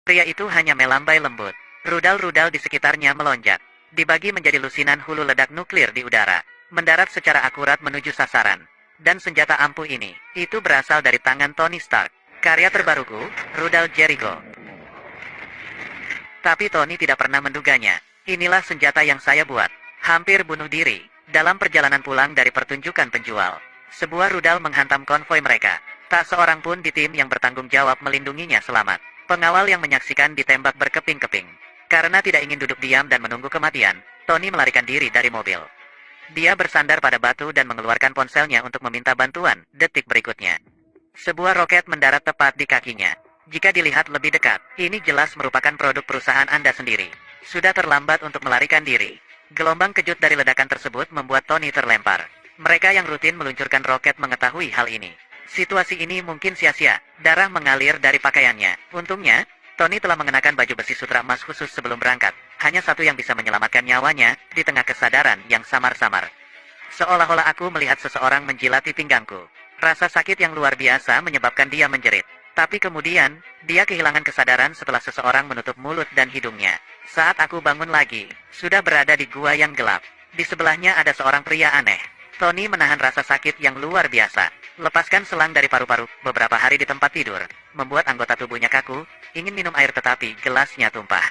Pria itu hanya melambai lembut. Rudal-rudal di sekitarnya melonjak. Dibagi menjadi lusinan hulu ledak nuklir di udara. Mendarat secara akurat menuju sasaran. Dan senjata ampuh ini, itu berasal dari tangan Tony Stark. Karya terbaruku, rudal Jericho. Tapi Tony tidak pernah menduganya. Inilah senjata yang saya buat. Hampir bunuh diri. Dalam perjalanan pulang dari pertunjukan penjual. Sebuah rudal menghantam konvoi mereka. Tak seorang pun di tim yang bertanggung jawab melindunginya selamat. Pengawal yang menyaksikan ditembak berkeping-keping. Karena tidak ingin duduk diam dan menunggu kematian, Tony melarikan diri dari mobil. Dia bersandar pada batu dan mengeluarkan ponselnya untuk meminta bantuan. Detik berikutnya, sebuah roket mendarat tepat di kakinya. Jika dilihat lebih dekat, ini jelas merupakan produk perusahaan Anda sendiri. Sudah terlambat untuk melarikan diri. Gelombang kejut dari ledakan tersebut membuat Tony terlempar. Mereka yang rutin meluncurkan roket mengetahui hal ini. Situasi ini mungkin sia-sia. Darah mengalir dari pakaiannya. Untungnya, Tony telah mengenakan baju besi sutra emas khusus sebelum berangkat. Hanya satu yang bisa menyelamatkan nyawanya, di tengah kesadaran yang samar-samar. Seolah-olah aku melihat seseorang menjilati pinggangku. Rasa sakit yang luar biasa menyebabkan dia menjerit. Tapi kemudian, dia kehilangan kesadaran setelah seseorang menutup mulut dan hidungnya. Saat aku bangun lagi, sudah berada di gua yang gelap. Di sebelahnya ada seorang pria aneh. Tony menahan rasa sakit yang luar biasa. Lepaskan selang dari paru-paru, beberapa hari di tempat tidur, membuat anggota tubuhnya kaku, ingin minum air tetapi gelasnya tumpah.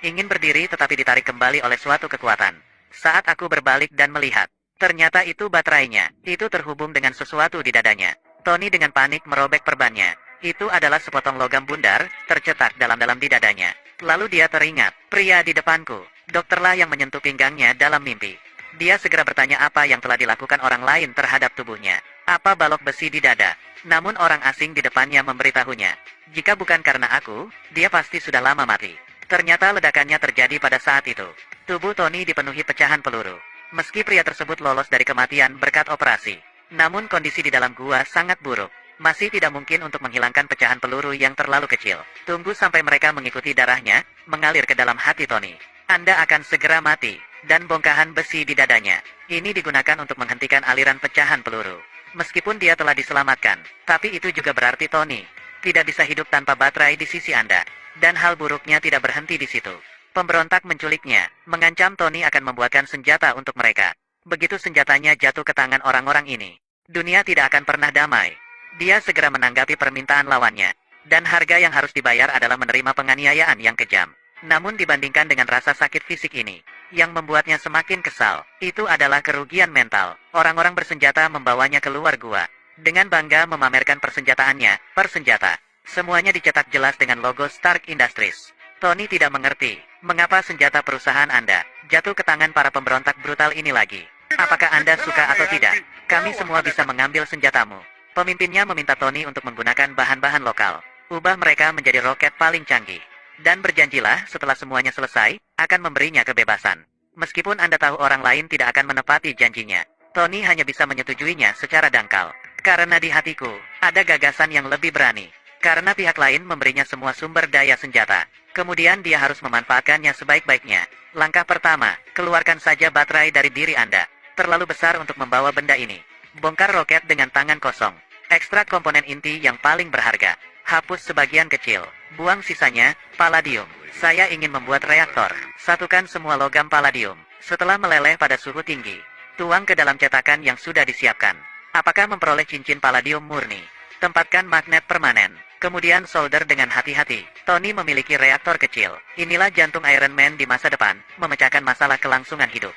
Ingin berdiri tetapi ditarik kembali oleh suatu kekuatan. Saat aku berbalik dan melihat, ternyata itu baterainya, itu terhubung dengan sesuatu di dadanya. Tony dengan panik merobek perbannya. Itu adalah sepotong logam bundar, tercetak dalam-dalam di dadanya. Lalu dia teringat, pria di depanku, dokterlah yang menyentuh pinggangnya dalam mimpi. Dia segera bertanya apa yang telah dilakukan orang lain terhadap tubuhnya. Apa balok besi di dada? Namun orang asing di depannya memberitahunya. Jika bukan karena aku, dia pasti sudah lama mati. Ternyata ledakannya terjadi pada saat itu. Tubuh Tony dipenuhi pecahan peluru. Meski pria tersebut lolos dari kematian berkat operasi, namun kondisi di dalam gua sangat buruk. Masih tidak mungkin untuk menghilangkan pecahan peluru yang terlalu kecil. Tunggu sampai mereka mengikuti darahnya, mengalir ke dalam hati Tony. Anda akan segera mati. Dan bongkahan besi di dadanya. Ini digunakan untuk menghentikan aliran pecahan peluru. Meskipun dia telah diselamatkan, tapi itu juga berarti Tony tidak bisa hidup tanpa baterai di sisi Anda. Dan hal buruknya tidak berhenti di situ. Pemberontak menculiknya, mengancam Tony akan membuatkan senjata untuk mereka. Begitu senjatanya jatuh ke tangan orang-orang ini, dunia tidak akan pernah damai. Dia segera menanggapi permintaan lawannya. Dan harga yang harus dibayar adalah menerima penganiayaan yang kejam. Namun dibandingkan dengan rasa sakit fisik ini, yang membuatnya semakin kesal, itu adalah kerugian mental. Orang-orang bersenjata membawanya keluar gua. Dengan bangga memamerkan persenjataannya, persenjata. Semuanya dicetak jelas dengan logo Stark Industries. Tony tidak mengerti, mengapa senjata perusahaan Anda jatuh ke tangan para pemberontak brutal ini lagi. Apakah Anda suka atau tidak, kami semua bisa mengambil senjatamu. Pemimpinnya meminta Tony untuk menggunakan bahan-bahan lokal. Ubah mereka menjadi roket paling canggih. Dan berjanjilah setelah semuanya selesai, akan memberinya kebebasan. Meskipun Anda tahu orang lain tidak akan menepati janjinya, Tony hanya bisa menyetujuinya secara dangkal. Karena di hatiku, ada gagasan yang lebih berani. Karena pihak lain memberinya semua sumber daya senjata. Kemudian dia harus memanfaatkannya sebaik-baiknya. Langkah pertama, keluarkan saja baterai dari diri Anda. Terlalu besar untuk membawa benda ini. Bongkar roket dengan tangan kosong. Ekstrak komponen inti yang paling berharga. Hapus sebagian kecil, buang sisanya, palladium. Saya ingin membuat reaktor. Satukan semua logam palladium. Setelah meleleh pada suhu tinggi, tuang ke dalam cetakan yang sudah disiapkan. Apakah memperoleh cincin palladium murni? Tempatkan magnet permanen. Kemudian solder dengan hati-hati. Tony memiliki reaktor kecil. Inilah jantung Iron Man di masa depan, memecahkan masalah kelangsungan hidup.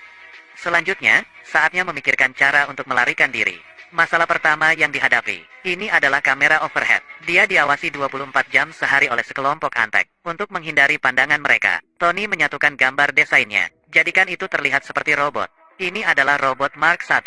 Selanjutnya, saatnya memikirkan cara untuk melarikan diri. Masalah pertama yang dihadapi, ini adalah kamera overhead. Dia diawasi 24 jam sehari oleh sekelompok antek. Untuk menghindari pandangan mereka, Tony menyatukan gambar desainnya. Jadikan itu terlihat seperti robot. Ini adalah robot Mark I.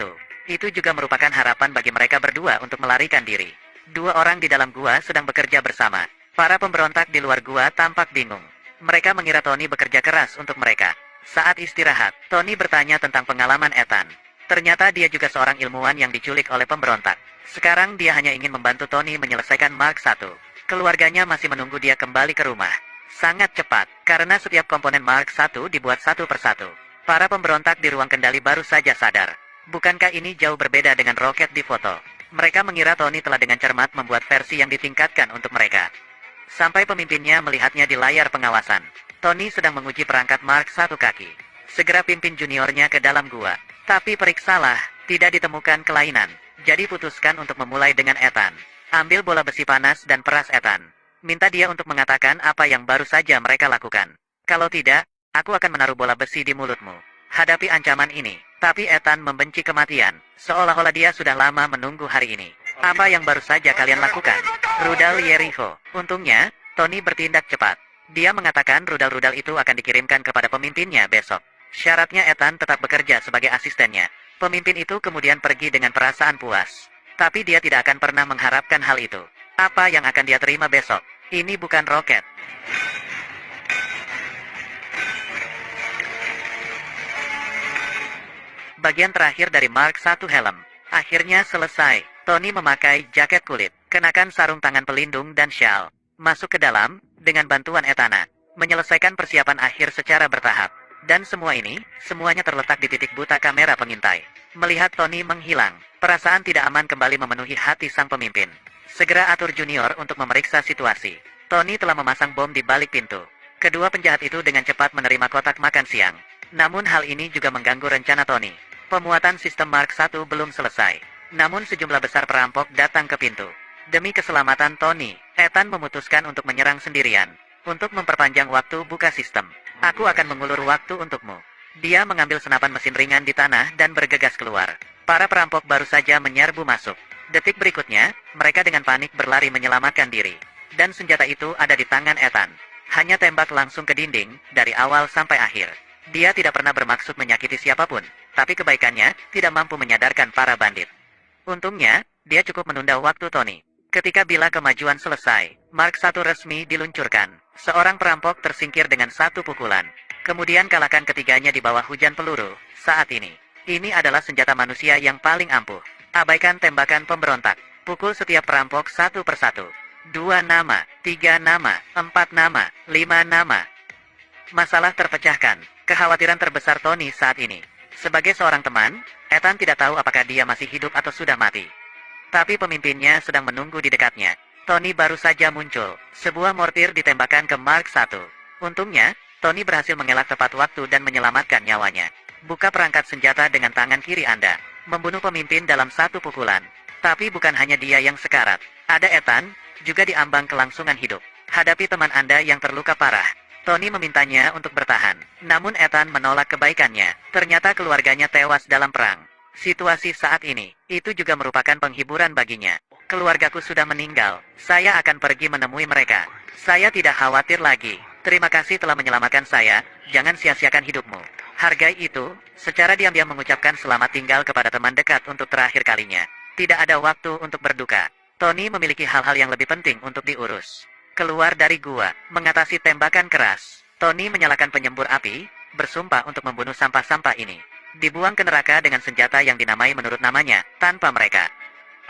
Itu juga merupakan harapan bagi mereka berdua untuk melarikan diri. Dua orang di dalam gua sedang bekerja bersama. Para pemberontak di luar gua tampak bingung. Mereka mengira Tony bekerja keras untuk mereka. Saat istirahat, Tony bertanya tentang pengalaman Ethan. Ternyata dia juga seorang ilmuwan yang diculik oleh pemberontak. Sekarang dia hanya ingin membantu Tony menyelesaikan Mark I. Keluarganya masih menunggu dia kembali ke rumah. Sangat cepat, karena setiap komponen Mark I dibuat satu persatu. Para pemberontak di ruang kendali baru saja sadar. Bukankah ini jauh berbeda dengan roket di foto? Mereka mengira Tony telah dengan cermat membuat versi yang ditingkatkan untuk mereka. sampai pemimpinnya melihatnya di layar pengawasan. Tony sedang menguji perangkat Mark 1 kaki. Segera pimpin juniornya ke dalam gua. Tapi periksalah, tidak ditemukan kelainan. Jadi putuskan untuk memulai dengan Ethan. Ambil bola besi panas dan peras Ethan. Minta dia untuk mengatakan apa yang baru saja mereka lakukan. Kalau tidak, aku akan menaruh bola besi di mulutmu. Hadapi ancaman ini. Tapi Ethan membenci kematian, seolah-olah dia sudah lama menunggu hari ini. Apa yang baru saja kalian lakukan? Rudal Jericho. Untungnya, Tony bertindak cepat. Dia mengatakan rudal-rudal itu akan dikirimkan kepada pemimpinnya besok. Syaratnya Ethan tetap bekerja sebagai asistennya. Pemimpin itu kemudian pergi dengan perasaan puas. Tapi dia tidak akan pernah mengharapkan hal itu. Apa yang akan dia terima besok? Ini bukan roket. Bagian terakhir dari Mark 1 helm. Akhirnya selesai. Tony memakai jaket kulit, kenakan sarung tangan pelindung dan syal. Masuk ke dalam, dengan bantuan Etana. Menyelesaikan persiapan akhir secara bertahap. Dan semua ini, semuanya terletak di titik buta kamera pengintai. Melihat Tony menghilang, perasaan tidak aman kembali memenuhi hati sang pemimpin. Segera atur junior untuk memeriksa situasi. Tony telah memasang bom di balik pintu. Kedua penjahat itu dengan cepat menerima kotak makan siang. Namun hal ini juga mengganggu rencana Tony. Pemuatan sistem Mark 1 belum selesai. Namun sejumlah besar perampok datang ke pintu. Demi keselamatan Tony, Ethan memutuskan untuk menyerang sendirian. Untuk memperpanjang waktu buka sistem. Aku akan mengulur waktu untukmu. Dia mengambil senapan mesin ringan di tanah dan bergegas keluar. Para perampok baru saja menyerbu masuk. Detik berikutnya, mereka dengan panik berlari menyelamatkan diri. Dan senjata itu ada di tangan Ethan. Hanya tembak langsung ke dinding, dari awal sampai akhir. Dia tidak pernah bermaksud menyakiti siapapun, tapi kebaikannya tidak mampu menyadarkan para bandit. Untungnya, dia cukup menunda waktu Tony. Ketika bila kemajuan selesai, Mark 1 resmi diluncurkan. Seorang perampok tersingkir dengan satu pukulan. Kemudian kalahkan ketiganya di bawah hujan peluru. Saat ini adalah senjata manusia yang paling ampuh. Abaikan tembakan pemberontak. Pukul setiap perampok satu persatu. 2 nama, 3 nama, 4 nama, 5 nama. Masalah terpecahkan. Kekhawatiran terbesar Tony saat ini. Sebagai seorang teman, Ethan tidak tahu apakah dia masih hidup atau sudah mati. Tapi pemimpinnya sedang menunggu di dekatnya. Tony baru saja muncul. Sebuah mortir ditembakkan ke Mark 1. Untungnya, Tony berhasil mengelak tepat waktu dan menyelamatkan nyawanya. Buka perangkat senjata dengan tangan kiri Anda. Membunuh pemimpin dalam satu pukulan. Tapi bukan hanya dia yang sekarat. Ada Ethan, juga diambang kelangsungan hidup. Hadapi teman Anda yang terluka parah. Tony memintanya untuk bertahan. Namun Ethan menolak kebaikannya. Ternyata keluarganya tewas dalam perang. Situasi saat ini, itu juga merupakan penghiburan baginya. Keluargaku sudah meninggal. Saya akan pergi menemui mereka. Saya tidak khawatir lagi. Terima kasih telah menyelamatkan saya. Jangan sia-siakan hidupmu. Hargai itu. Secara diam-diam mengucapkan selamat tinggal kepada teman dekat untuk terakhir kalinya. Tidak ada waktu untuk berduka. Tony memiliki hal-hal yang lebih penting untuk diurus. Keluar dari gua, mengatasi tembakan keras. Tony menyalakan penyembur api, bersumpah untuk membunuh sampah-sampah ini. Dibuang ke neraka dengan senjata yang dinamai menurut namanya, tanpa mereka.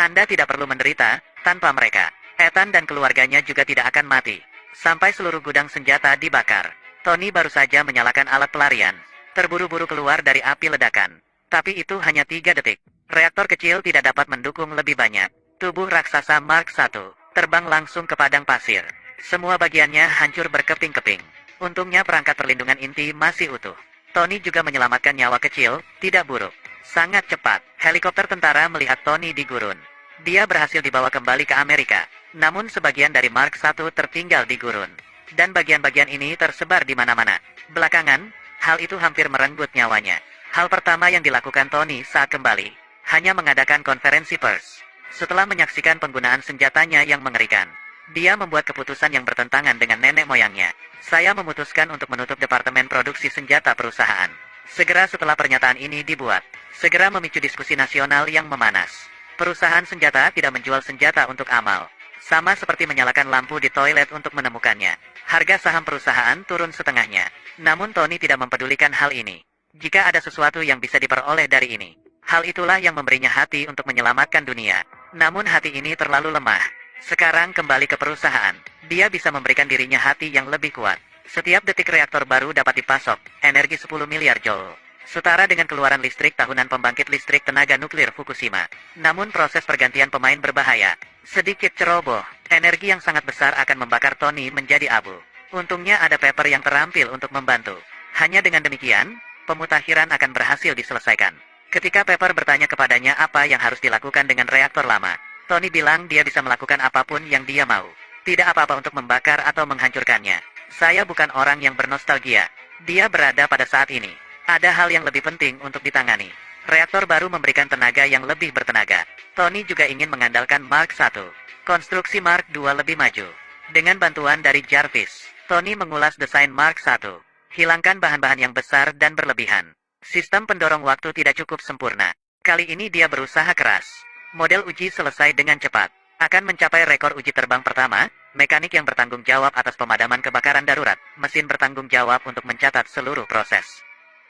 Anda tidak perlu menderita, tanpa mereka. Ethan dan keluarganya juga tidak akan mati. Sampai seluruh gudang senjata dibakar. Tony baru saja menyalakan alat pelarian. Terburu-buru keluar dari api ledakan. Tapi itu hanya 3 detik. Reaktor kecil tidak dapat mendukung lebih banyak. Tubuh raksasa Mark 1 terbang langsung ke padang pasir. Semua bagiannya hancur berkeping-keping. Untungnya perangkat perlindungan inti masih utuh. Tony juga menyelamatkan nyawa kecil, tidak buruk. Sangat cepat, helikopter tentara melihat Tony di gurun. Dia berhasil dibawa kembali ke Amerika. Namun sebagian dari Mark 1 tertinggal di gurun. Dan bagian-bagian ini tersebar di mana-mana. Belakangan, hal itu hampir merenggut nyawanya. Hal pertama yang dilakukan Tony saat kembali, hanya mengadakan konferensi pers. Setelah menyaksikan penggunaan senjatanya yang mengerikan, dia membuat keputusan yang bertentangan dengan nenek moyangnya. Saya memutuskan untuk menutup departemen produksi senjata perusahaan. Segera setelah pernyataan ini dibuat, segera memicu diskusi nasional yang memanas. Perusahaan senjata tidak menjual senjata untuk amal. Sama seperti menyalakan lampu di toilet untuk menemukannya. Harga saham perusahaan turun setengahnya. Namun Tony tidak mempedulikan hal ini. Jika ada sesuatu yang bisa diperoleh dari ini, hal itulah yang memberinya hati untuk menyelamatkan dunia. Namun hati ini terlalu lemah. Sekarang kembali ke perusahaan. Dia bisa memberikan dirinya hati yang lebih kuat. Setiap detik reaktor baru dapat dipasok, energi 10 miliar joule. setara dengan keluaran listrik tahunan pembangkit listrik tenaga nuklir Fukushima. Namun proses pergantian pemain berbahaya. Sedikit ceroboh, energi yang sangat besar akan membakar Tony menjadi abu. Untungnya ada Pepper yang terampil untuk membantu. Hanya dengan demikian, pemutakhiran akan berhasil diselesaikan. Ketika Pepper bertanya kepadanya apa yang harus dilakukan dengan reaktor lama, Tony bilang dia bisa melakukan apapun yang dia mau. Tidak apa-apa untuk membakar atau menghancurkannya. Saya bukan orang yang bernostalgia. Dia berada pada saat ini. Ada hal yang lebih penting untuk ditangani. Reaktor baru memberikan tenaga yang lebih bertenaga. Tony juga ingin mengandalkan Mark I. Konstruksi Mark II lebih maju. Dengan bantuan dari Jarvis, Tony mengulas desain Mark I. Hilangkan bahan-bahan yang besar dan berlebihan. Sistem pendorong waktu tidak cukup sempurna. Kali ini dia berusaha keras. Model uji selesai dengan cepat. Akan mencapai rekor uji terbang pertama, mekanik yang bertanggung jawab atas pemadaman kebakaran darurat, mesin bertanggung jawab untuk mencatat seluruh proses.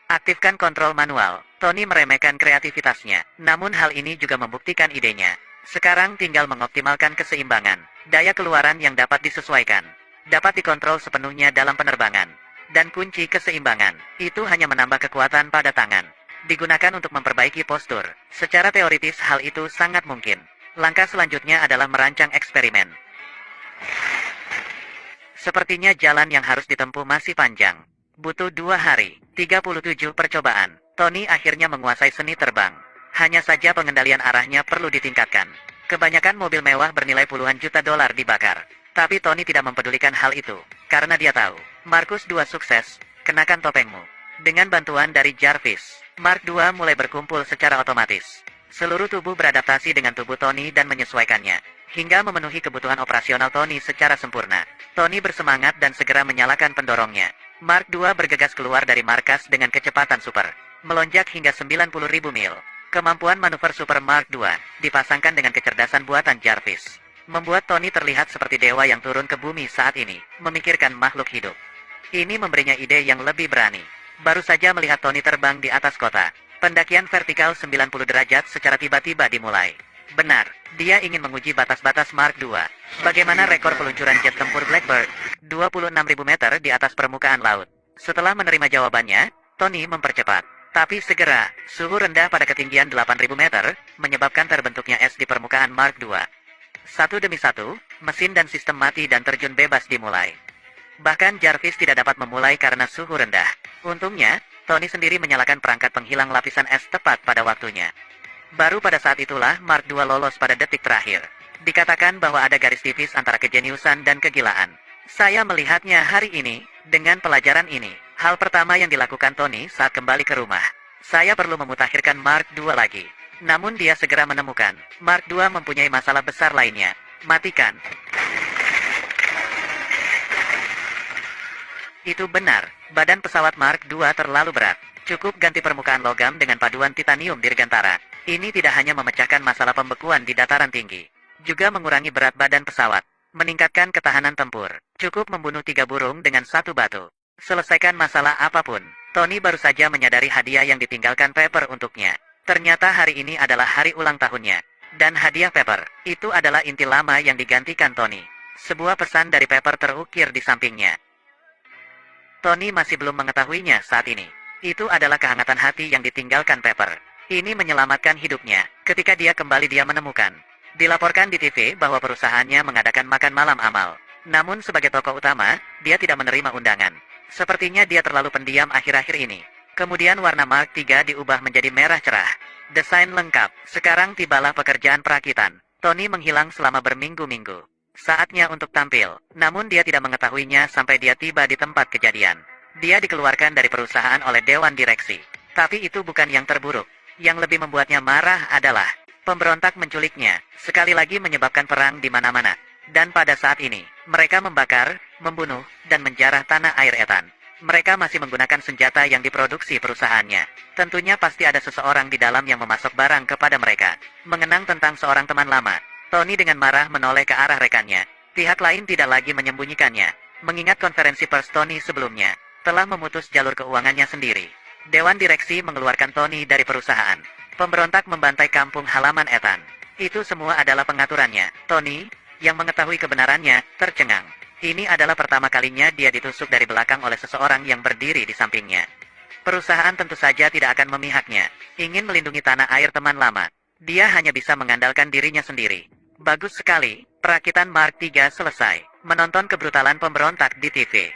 Aktifkan kontrol manual. Tony meremehkan kreativitasnya, namun hal ini juga membuktikan idenya. Sekarang tinggal mengoptimalkan keseimbangan. Daya keluaran yang dapat disesuaikan. Dapat dikontrol sepenuhnya dalam penerbangan. Dan kunci keseimbangan, itu hanya menambah kekuatan pada tangan. Digunakan untuk memperbaiki postur. Secara teoritis hal itu sangat mungkin. Langkah selanjutnya adalah merancang eksperimen. Sepertinya jalan yang harus ditempuh masih panjang. Butuh 2 hari, 37 percobaan. Tony akhirnya menguasai seni terbang. Hanya saja pengendalian arahnya perlu ditingkatkan. Kebanyakan mobil mewah bernilai puluhan juta dolar dibakar. Tapi Tony tidak mempedulikan hal itu, karena dia tahu, Markus II sukses, kenakan topengmu. Dengan bantuan dari Jarvis, Mark II mulai berkumpul secara otomatis. Seluruh tubuh beradaptasi dengan tubuh Tony dan menyesuaikannya, hingga memenuhi kebutuhan operasional Tony secara sempurna. Tony bersemangat dan segera menyalakan pendorongnya. Mark II bergegas keluar dari markas dengan kecepatan super, melonjak hingga 90.000 mil. Kemampuan manuver super Mark II, dipasangkan dengan kecerdasan buatan Jarvis, membuat Tony terlihat seperti dewa yang turun ke bumi saat ini, memikirkan makhluk hidup. Ini memberinya ide yang lebih berani. Baru saja melihat Tony terbang di atas kota, pendakian vertikal 90 derajat secara tiba-tiba dimulai. Benar, dia ingin menguji batas-batas Mark II. Bagaimana rekor peluncuran jet tempur Blackbird? 26.000 meter di atas permukaan laut. Setelah menerima jawabannya, Tony mempercepat. Tapi segera, suhu rendah pada ketinggian 8.000 meter, menyebabkan terbentuknya es di permukaan Mark II. Satu demi satu, mesin dan sistem mati dan terjun bebas dimulai. Bahkan Jarvis tidak dapat memulai karena suhu rendah. Untungnya, Tony sendiri menyalakan perangkat penghilang lapisan es tepat pada waktunya. Baru pada saat itulah Mark II lolos pada detik terakhir. Dikatakan bahwa ada garis tipis antara kejeniusan dan kegilaan. Saya melihatnya hari ini, dengan pelajaran ini. Hal pertama yang dilakukan Tony saat kembali ke rumah. Saya perlu memutakhirkan Mark II lagi. Namun dia segera menemukan, Mark II mempunyai masalah besar lainnya. Matikan. Itu benar, badan pesawat Mark II terlalu berat. Cukup ganti permukaan logam dengan paduan titanium dirgantara. Ini tidak hanya memecahkan masalah pembekuan di dataran tinggi, juga mengurangi berat badan pesawat, meningkatkan ketahanan tempur. Cukup membunuh 3 burung dengan 1 batu. Selesaikan masalah apapun. Tony baru saja menyadari hadiah yang ditinggalkan Pepper untuknya. Ternyata hari ini adalah hari ulang tahunnya. Dan hadiah Pepper, itu adalah inti lama yang digantikan Tony. Sebuah pesan dari Pepper terukir di sampingnya. Tony masih belum mengetahuinya saat ini. Itu adalah kehangatan hati yang ditinggalkan Pepper. Ini menyelamatkan hidupnya. Ketika dia kembali dia menemukan. Dilaporkan di TV bahwa perusahaannya mengadakan makan malam amal. Namun sebagai tokoh utama, dia tidak menerima undangan. Sepertinya dia terlalu pendiam akhir-akhir ini. Kemudian warna Mark III diubah menjadi merah cerah. Desain lengkap. Sekarang tibalah pekerjaan perakitan. Tony menghilang selama berminggu-minggu. Saatnya untuk tampil. Namun dia tidak mengetahuinya sampai dia tiba di tempat kejadian. Dia dikeluarkan dari perusahaan oleh Dewan Direksi. Tapi itu bukan yang terburuk. Yang lebih membuatnya marah adalah pemberontak menculiknya, sekali lagi menyebabkan perang di mana-mana. Dan pada saat ini, mereka membakar, membunuh, dan menjarah tanah air Ethan. Mereka masih menggunakan senjata yang diproduksi perusahaannya. Tentunya pasti ada seseorang di dalam yang memasok barang kepada mereka. Mengenang tentang seorang teman lama, Tony dengan marah menoleh ke arah rekannya. Pihak lain tidak lagi menyembunyikannya. Mengingat konferensi pers Tony sebelumnya, telah memutus jalur keuangannya sendiri. Dewan Direksi mengeluarkan Tony dari perusahaan. Pemberontak membantai kampung halaman Ethan. Itu semua adalah pengaturannya. Tony, yang mengetahui kebenarannya, tercengang. Ini adalah pertama kalinya dia ditusuk dari belakang oleh seseorang yang berdiri di sampingnya. Perusahaan tentu saja tidak akan memihaknya. Ingin melindungi tanah air teman lama. Dia hanya bisa mengandalkan dirinya sendiri. Bagus sekali, perakitan Mark III selesai. Menonton kebrutalan pemberontak di TV.